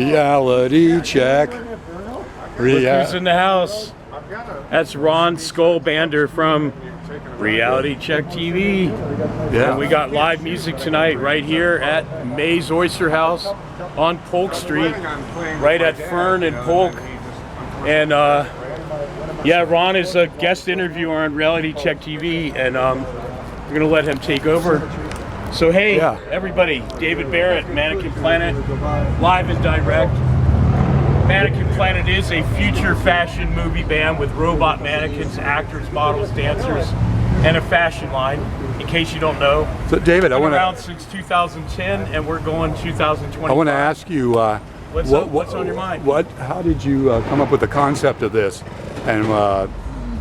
Reality check. Look who's in the house. That's Ron Skullbander from Reality Check TV. Yeah. And we got live music tonight right here at May's Oyster House on Polk Street, right at Fern and Polk. And yeah, Ron is a guest interviewer on Reality Check TV, and we're gonna let him take over. So hey, everybody, David Barrett, Mannequin Planet, live and direct. Mannequin Planet is a future fashion movie band with robot mannequins, actors, models, dancers, and a fashion line, in case you don't know. So David, I want to... around since 2010, and we're going 2020. I want to ask you, what's on your mind? How did you come up with the concept of this, and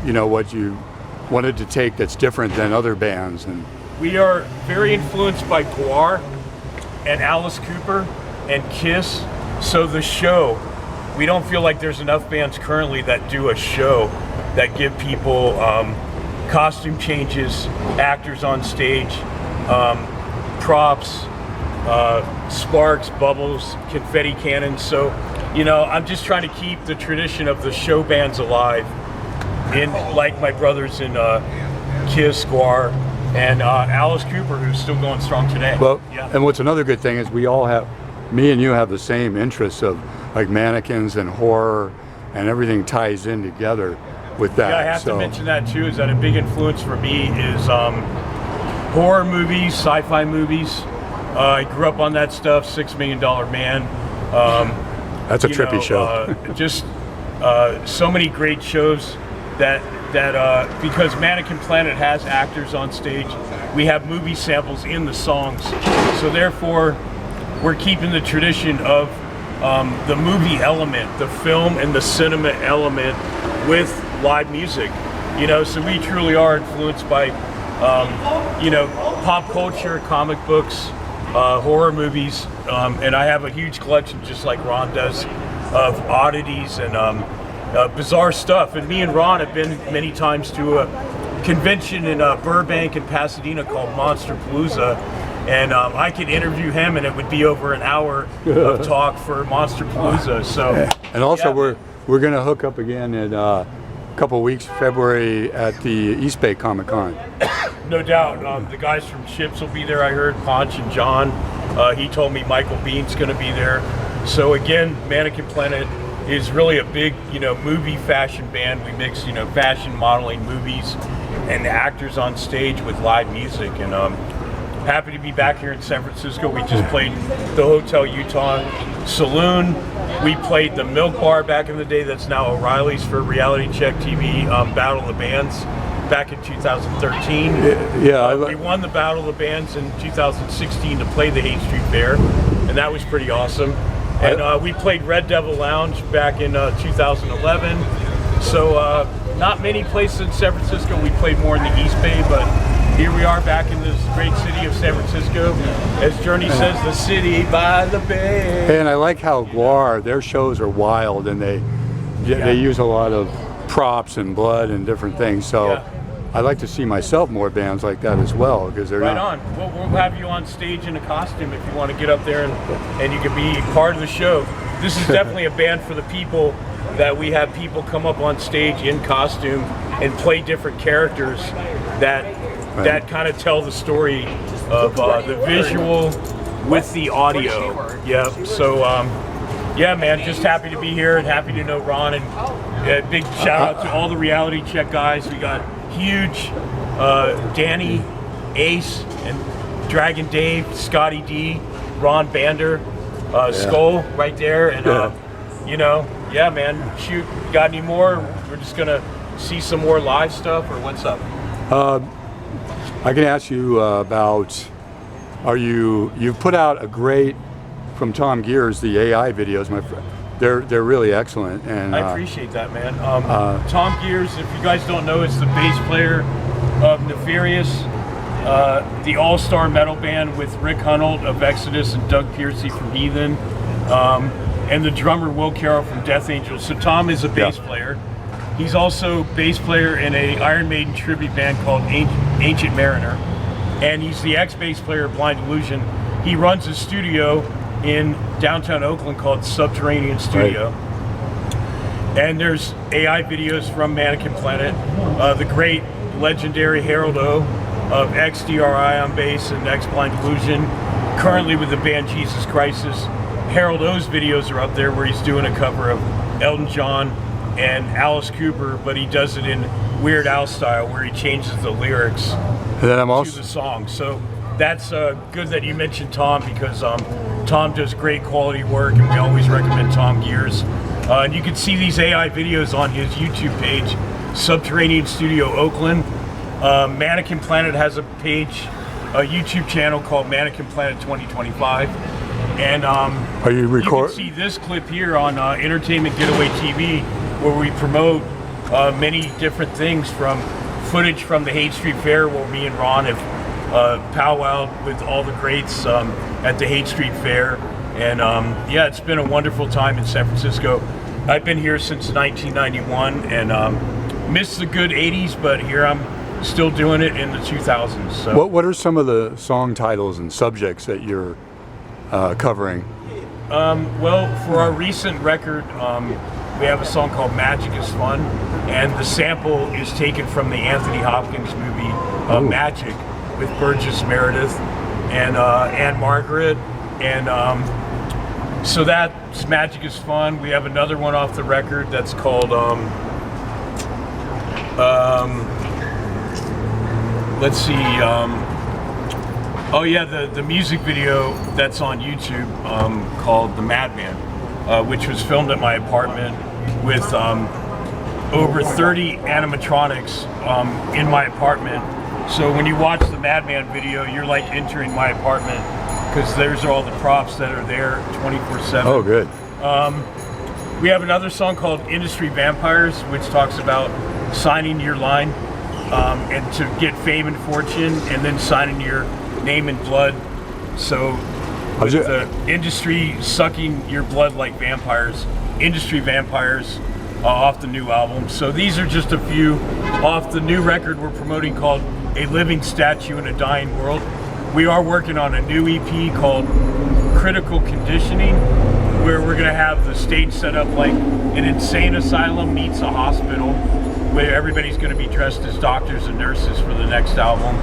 you know, what you wanted to take that's different than other bands? And we are very influenced by Guar and Alice Cooper and Kiss. So the show, we don't feel like there's enough bands currently that do a show that give people costume changes, actors on stage, props, sparks, bubbles, confetti cannons. So, you know, I'm just trying to keep the tradition of the show bands alive, in like my brothers in Kiss, Guar, and Alice Cooper, who's still going strong today. Well, and what's another good thing is we all have, me and you have the same interests of like mannequins and horror, and everything ties in together with that. Yeah, I have to mention that too, is that a big influence for me is horror movies, sci-fi movies. I grew up on that stuff, $6 Million Man. That's a trippy show. Just so many great shows that because Mannequin Planet has actors on stage, we have movie samples in the songs. So therefore, we're keeping the tradition of the movie element, the film and the cinema element with live music. You know, so we truly are influenced by, you know, pop culture, comic books, horror movies, and I have a huge collection, just like Ron does, of oddities and bizarre stuff. And me and Ron have been many times to a convention in Burbank and Pasadena called Monster Palooza. And I could interview him, and it would be over an hour of talk for Monster Palooza. So, and also we're gonna hook up again in a couple weeks, February, at the East Bay Comic Con. No doubt. The guys from Chips will be there. I heard Ponch and John. He told me Michael Bean's gonna be there. So again, Mannequin Planet is really a big, you know, movie fashion band. We mix, you know, fashion modeling, movies, and actors on stage with live music. And happy to be back here in San Francisco. We just played the Hotel Utah Saloon. We played the Milk Bar back in the day, that's now O'Reilly's, for Reality Check TV Battle of the Bands back in 2013. We won the Battle of the Bands in 2016 to play the Haight Street Fair, and that was pretty awesome. And we played Red Devil Lounge back in 2011. So not many places in San Francisco. We played more in the East Bay, but here we are back in this great city of San Francisco. As Journey says, the city by the bay. And I like how Guar, their shows are wild, and they use a lot of props and blood and different things. So I like to see myself more bands like that as well, because they're right on. We'll have you on stage in a costume if you want to get up there and you can be part of the show. This is definitely a band for the people, that we have people come up on stage in costume and play different characters that kind of tell the story of the visual with the audio. Yeah, so yeah, man, just happy to be here and happy to know Ron, and big shout out to all the Reality Check guys. We got huge Danny, Ace, and Dragon Dave, Scotty D, Ron Bander, Skull right there, and you know, yeah, man, shoot, got any more? We're just gonna see some more live stuff, or what's up? I can ask you about, you've put out a great, from Tom Gears, the AI videos, my friend. They're really excellent, and I appreciate that, man. Tom Gears, if you guys don't know, is the bass player of Nefarious, the all-star metal band with Rick Hunold of Exodus and Doug Piercy from Heathen, and the drummer Will Carroll from Death Angel. So Tom is a bass player. He's also bass player in a Iron Maiden tribute band called Ancient Mariner, and he's the ex-bass player of Blind Illusion. He runs a studio in downtown Oakland called Subterranean Studio. And there's AI videos from Mannequin Planet. The great legendary Harold O of XDRI on bass and X Blind Illusion, currently with the band Jesus Crisis. Harold O's videos are up there where he's doing a cover of Elton John and Alice Cooper, but he does it in Weird Al style where he changes the lyrics And then I'm to also the song. So that's good that you mentioned Tom, because Tom does great quality work, and we always recommend Tom Gears. And you can see these AI videos on his YouTube page, Subterranean Studio Oakland. Mannequin Planet has a page, a YouTube channel called Mannequin Planet 2025. And are you you can see this clip here on Entertainment Getaway TV, where we promote many different things, from footage from the Haight Street Fair, where me and Ron have powwowed with all the greats at the Haight Street Fair. And yeah, it's been a wonderful time in San Francisco. I've been here since 1991 and missed the good 80s, but here I'm still doing it in the 2000s. So. What are some of the song titles and subjects that you're covering? Well, for our recent record, we have a song called Magic is Fun, and the sample is taken from the Anthony Hopkins movie Magic, with Burgess Meredith and Anne Margaret. And so that's Magic is Fun. We have another one off the record that's called let's see, oh yeah, the music video that's on YouTube called The Madman, which was filmed at my apartment with over 30 animatronics in my apartment. So when you watch the Madman video, you're like entering my apartment, because there's all the props that are there 24/7. Oh, good. We have another song called Industry Vampires, which talks about signing your line and to get fame and fortune, and then signing your name in blood. So with the industry sucking your blood like vampires, Industry Vampires, off the new album. So these are just a few off the new record we're promoting called A Living Statue in a Dying World. We are working on a new EP called Critical Conditioning, where we're gonna have the stage set up like an insane asylum meets a hospital, where everybody's gonna be dressed as doctors and nurses for the next album.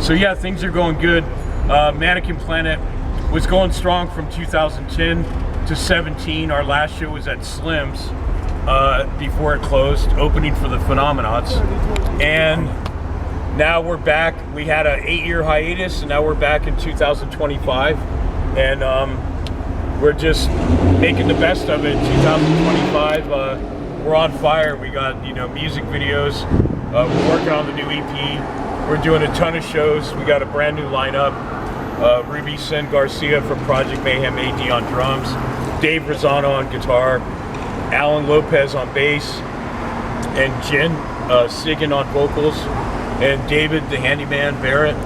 So yeah, things are going good. Mannequin Planet was going strong from 2010 to 17. Our last show was at Slim's before it closed, opening for the Phenomenauts. And now we're back. We had an 8-year hiatus, and now we're back in 2025. And we're just making the best of it. 2025, we're on fire. We got, music videos. We're working on the new EP. We're doing a ton of shows. We got a brand new lineup. Ruby Sen Garcia from Project Mayhem AD on drums, Dave Rosano on guitar, Alan Lopez on bass, and Jen Sigan on vocals, and David the Handyman Barrett,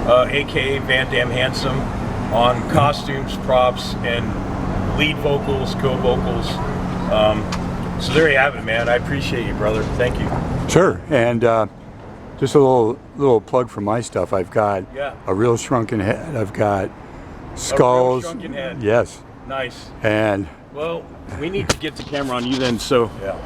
aka Van Dam Handsome, on costumes, props, and lead vocals, co-vocals. So there you have it, man. I appreciate you, brother. Thank you. Sure. And just a little plug for my stuff. I've got a Real Shrunken Head. I've got Skulls. A Real Shrunken Head. Yes. Nice. And well, we need to get the camera on you then. So. Yeah.